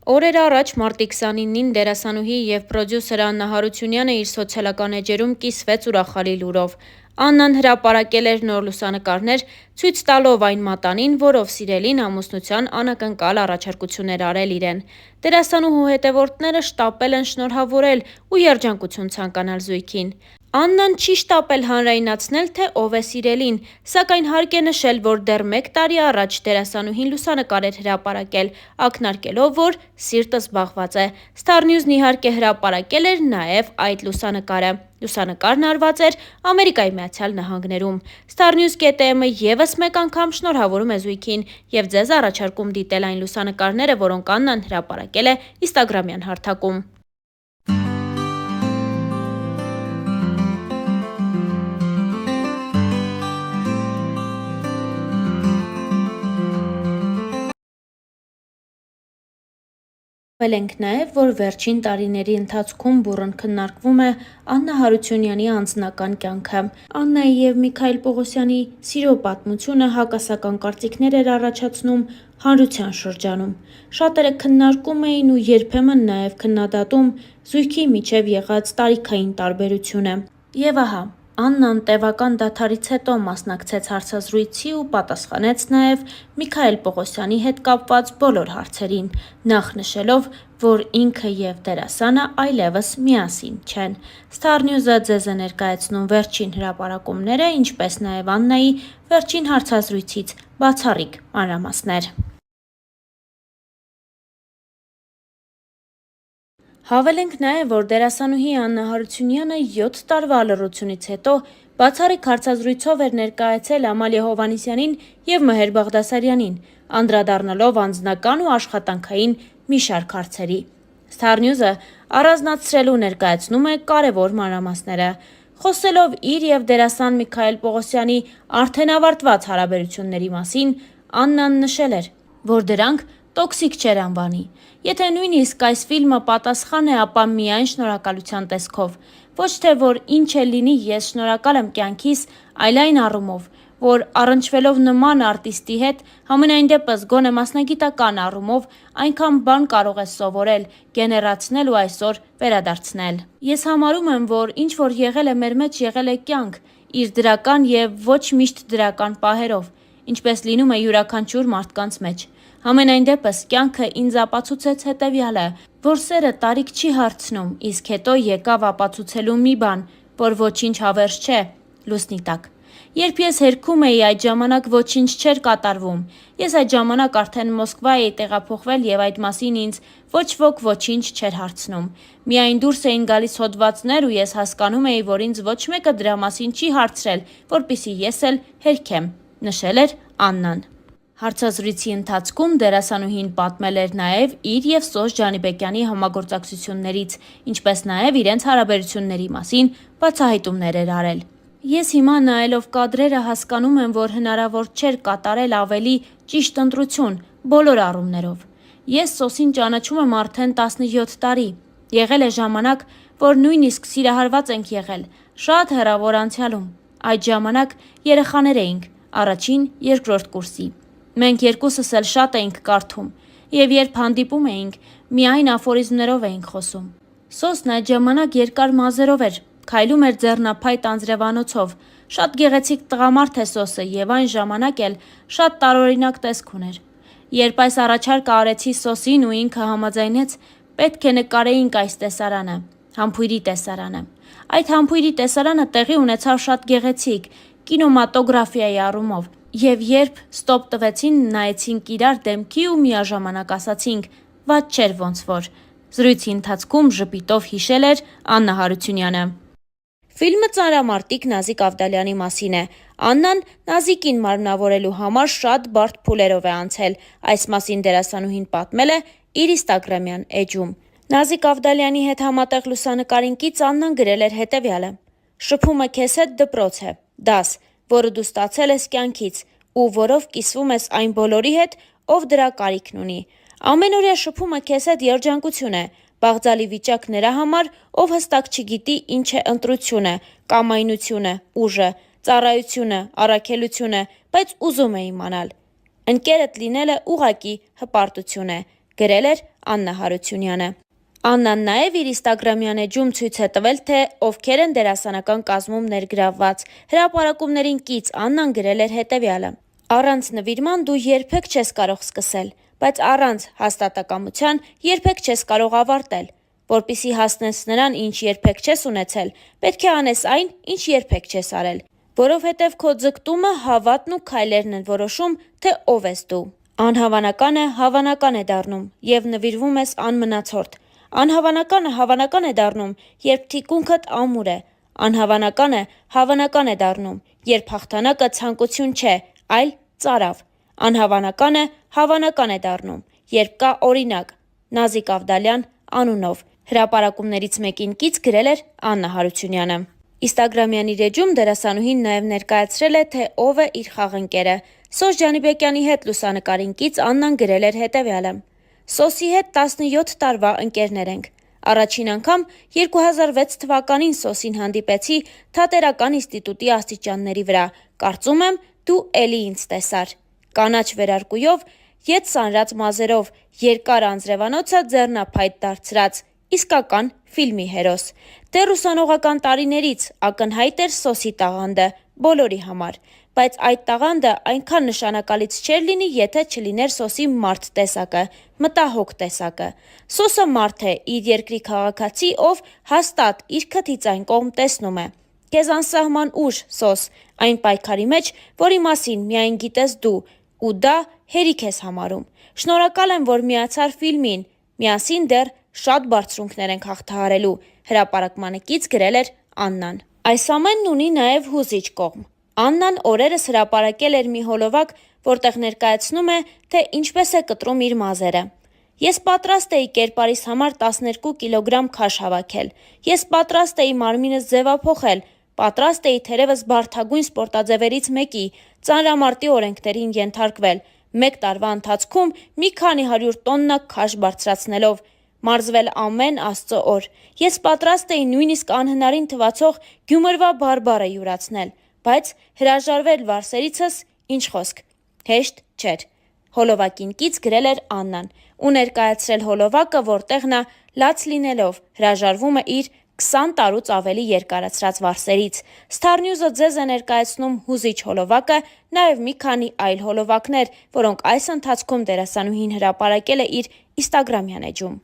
Օրեր առաջ մարտի 29-ին դերասանուհի և պրոդյուսեր Աննա Հարությունյանը իր սոցիալական էջերում կիսվեց ուրախալի լուրով։ Աննան հրապարակել էր նոր լուսանկարներ, ցույց տալով այն մատանին, որով սիրելին ամուսնության անակնկալ առաջարկություններ արել իրեն։ Դերասանուհու հետևորդները շտապել են շնորհավորել ու երջանկություն ցանկանալ զույգին։ Աննան չի շտապել հանրայնացնել, թե ով է սիրելին, սակայն հարկ է նշել, որ դեռ 1 տարի առաջ դերասանուհին լուսանկար էր հրապարակել, ակնարկելով, որ սիրտը զբաղված է։ Star News-ն իհարկե հրապարակել էր նաև այդ լուսանկարը։ Լուսանկարն արված էր Ամերիկայի Միացյալ Նահանգներում։ StarNews.am-ը ևս մեկ անգամ շնորհավորում է զույգին և ձեզ առաջարկում դիտել այն լուսանկարները, որոնք Աննան հրապարակել է Instagram-յան հարթակում։ Ասել ենք նաև, որ վերջին տարիների ընթացքում բուռն քննարկվում է Աննա Հարությունյանի անձնական կյանքը։ Աննայի և Միքայել Պողոսյանի սիրո պատմությունը հակասական կարծիքներ էր առաջացնում հանրության շրջանում։ Շատերը քննարկում էին ու երբեմն նաև քննադատում զույգի միջև եղած տարիքային տարբերությունը։ Եվ ահա, Աննան տևական դադարից հետո մասնակցեց հարցազրույցի ու պատասխանեց նաև Միքայել Պողոսյանի հետ կապված բոլոր հարցերին, նախ նշելով, որ ինքը և դերասանը այլևս միասին չեն։ Star News-ը ձեզ է ներկայացնում վերջին հրապարակումները, ինչպես նաև Աննայի վերջին հարցազրույցից բացառիկ մանրամասներ։ Հավելենք նաև, որ դերասանուհի Աննա Հարությունյանը 7 տարվա լռությունից հետո բացառիկ հարցազրույցով էր ներկայացել Ամալիա Հովհաննիսյանին և Մհեր Բաղդասարյանին, անդրադառնալով անձնական ու աշխատանքային մի շարք հարցերի։ Star News-ը առանձնացրելու ներկայացնում է կարևոր մանրամասները։ Խոսելով իր և դերասան Միքայել Պողոսյանի արդեն ավարտված հարաբերությունների մասին, Աննան նշել էր, որ դրանք տոքսիկ չեր անվանի։ Եթե նույնիսկ այս ֆիլմը պատասխան է, ապա միայն շնորհակալության տեսքով։ Ոչ թե որ ինչ էլ լինի ես շնորհակալ եմ կյանքիս, այլ այն առումով, որ առնչվելով նման արտիստի հետ, համենայն դեպս գոնե մասնագիտական առումով այնքան բան կարող ես սովորել, գեներացնել ու այսօր վերադարձնել։ Ես համարում եմ, որ ինչ որ եղել է մեր մեջ, եղել է կյանք, իր դրական և ոչ միշտ դրական պահերով, ինչպես լինում է յուրաքանչյուր մարդկանց մեջ։ Համենայն դեպս կյանքը ինձ ապացուցեց հետևյալը, որ սերը տարիք չի հարցնում, իսկ հետո եկավ ապացուցելու մի բան, որ ոչինչ հավերժ չէ լուսնի տակ։ Երբ ես հերքում էի, այդ ժամանակ ոչինչ չէր կատարվում։ Ես այդ ժամանակ արդեն Մոսկվա էի տեղափոխվել և այդ մասին ինձ ոչ ոք ոչինչ չէր հարցնում։ Միայն դուրս էին գալիս հոդվածներ ու ես հասկանում էի, որ ինձ ոչ մեկը դրա մասին չի հարցրել, որպեսզի ես էլ հերքեմ, նշել էր Աննան։ Հարցազրույցի ընթացքում դերասանուհին պատմել էր նաև իր և Սոս Ջանիբեկյանի համագործակցություններից, ինչպես նաև իրենց հարաբերությունների մասին բացահայտումներ էր արել։ Ես հիմա նայելով կադրերը հասկանում եմ, որ հնարավոր չէր կատարել ավելի ճիշտ ընտրություն բոլոր առումներով։ Ես Սոսին ճանաչում եմ արդեն 17 տարի։ Եղել է ժամանակ, որ նույնիսկ սիրահարված ենք եղել, շատ հեռավոր անցյալում։ Այդ ժամանակ երեխաներ էինք, առաջին, երկրորդ կուրսի։ Մենք երկուսս էլ շատ էինք կարդում, և երբ հանդիպում էինք, միայն աֆորիզմներով էինք խոսում։ Սոսն այդ ժամանակ երկար մազերով էր, քայլում էր ձեռնափայտ անձրևանոցով։ Շատ գեղեցիկ տղամարդ է Սոսը և այն ժամանակ էլ շատ տարօրինակ տեսք ուներ։ Երբ այս առաջարկը արեցի Սոսին ու ինքը համաձայնեց, պետք է նկարեինք այս տեսարանը, Համբույրի տեսարանը։ Այդ Համբույրի տեսարանը տեղի ունեցավ շատ գեղեցիկ, կինեմատոգրաֆիայի առումով, և երբ ստոպ տվեցին, նայեցինք իրար դեմքի ու միաժամանակ ասացինք՝ վատ չէր ոնց որ։ Զրույցի ընթացքում ժպիտով հիշել էր Աննա Հարությունյանը։ Ֆիլմը ծանրամարտիկ Նազիկ Ավդալյանի մասին է։ Աննան Նազիկին մարմնավորելու համար շատ բարդ փուլերով է անցել։ Այս մասին դերասանուհին պատմել է իր Instagram-յան էջում։ Նազիկ Ավդալյանի հետ համատեղ լուսանկարին կից Աննան գրել էր հետևյալը. «Շփումը քեզ հետ դպրոց է, դաս, որը դու ստացել ես կյանքից ու որով կիսվում ես այն բոլորի հետ, ով դրա կարիքն ունի։ Ամենօրյա շփումը քեզ հետ երջանկություն է, բաղձալի վիճակ նրա համար, ով հստակ չգիտի ինչ է ընտրությունը, կամայնությունը, ուժը, ծառայությունը, առաքելությունը, բայց ուզում է իմանալ։ Ընկերդ լինելը ուղղակի հպարտություն է։ գրել էր Աննա Հարությունյանը։ Աննան նաև իր Instagram-յան էջում ցույց է տվել, թե ովքեր են դերասանական կազմում ներգրավված։ Հրապարակումներին կից Աննան գրել էր հետևյալը. «Առանց նվիրման դու երբեք չես կարող սկսել, բայց առանց հաստատակամության երբեք չես կարող ավարտել։ Որպեսզի հասնես նրան, ինչ երբեք չես ունեցել, պետք է անես այն, ինչ երբեք չես արել, որովհետև քո ձգտումը, հավատն ու քայլերն են որոշում, թե ով ես դու։ Անհավանականը հավանական է դառնում, եւ նվիրվում ես անմնացորդ։ Անհավանականը հավանական է դառնում, երբ թիկունքդ ամուր է։ Անհավանականը հավանական է դառնում, երբ հաղթանակը ցանկություն չէ, այլ ծարավ։ Անհավանականը հավանական է դառնում, երբ կա օրինակ։ Նազիկ Ավդալյան անունով»։ Հրապարակումներից մեկին կից գրել էր Աննա Հարությունյանը։ Instagram-յան իր էջում դերասանուհին նաև ներկայացրել է, թե ով է իր խաղընկերը։ Սոս Ջանիբեկյանի հետ լուսանկարին կից Աննան գրել էր հետևյալը. «Սոսի հետ 17 տարվա ընկերներ ենք։ Առաջին անգամ 2006 թվականին Սոսին հանդիպեցի Թատերական ինստիտուտի աստիճանների վրա։ Կարծում եմ, դու էլի ինձ տեսար։ Կանաչ վերարկուով, ետ սանրած մազերով, երկար անձրևանոցը ձեռնափայտ դարձրած, իսկական ֆիլմի հերոս։ Դեռ ուսանողական տարիներից ակնհայտ էր Սոսի տաղանդը բոլորի համար, բայց այդ տաղանդը այնքան նշանակալից չէր լինի, եթե չլիներ Սոսի մարդ տեսակը, մտահոգ տեսակը։ Սոսը մարդ է, իր երկրի քաղաքացի, ով հաստատ իր քթից այն կողմ տեսնում է։ Քեզ անսահման ուժ, Սոս, այն պայքարի մեջ, որի մասին միայն գիտես դու, ու դա հերիք ես համարում։ Շնորհակալ եմ, որ միացար ֆիլմին, միասին դեռ շատ բարձրունքներ ենք հաղթահարելու», հրապարակմանը կից գրել էր Աննան։ Այս ամենն ունի նաև հուզիչ կողմ։ Աննան օրերս հրապարակել էր մի հոլովակ, որտեղ ներկայացնում է, թե ինչպես է կտրում իր մազերը։ «Ես պատրաստ էի կերպարիս համար 12 կիլոգրամ քաշ հավաքել։ Ես պատրաստ էի մարմինս ձևափոխել, պատրաստ էի թերևս բարդագույն սպորտաձևերից մեկի, ծանրամարտի օրենքներին ենթարկվել, մեկ տարվա ընթացքում մի քանի 100 տոննա քաշ բարձրացնելով, մարզվել ամեն Աստծո օր։ Ես պատրաստ էի նույնիսկ անհնարին թվացող Գյումրվա բարբառը յուրացնել, բայց հրաժարվել վարսերիցս, ինչ խոսք, հեշտ չէր», հոլովակին կից գրել էր Աննան ու ներկայացրել հոլովակը, որտեղ նա լաց լինելով հրաժարվում է իր 20 տարուց ավելի երկարացրած վարսերից։ Star News-ը ձեզ է ներկայացնում հուզիչ հոլովակը, նաև մի քանի այլ հոլովակներ, որոնք այս ընթացքում դերասանուհին հրապարակել է իր Instagram-յան էջում։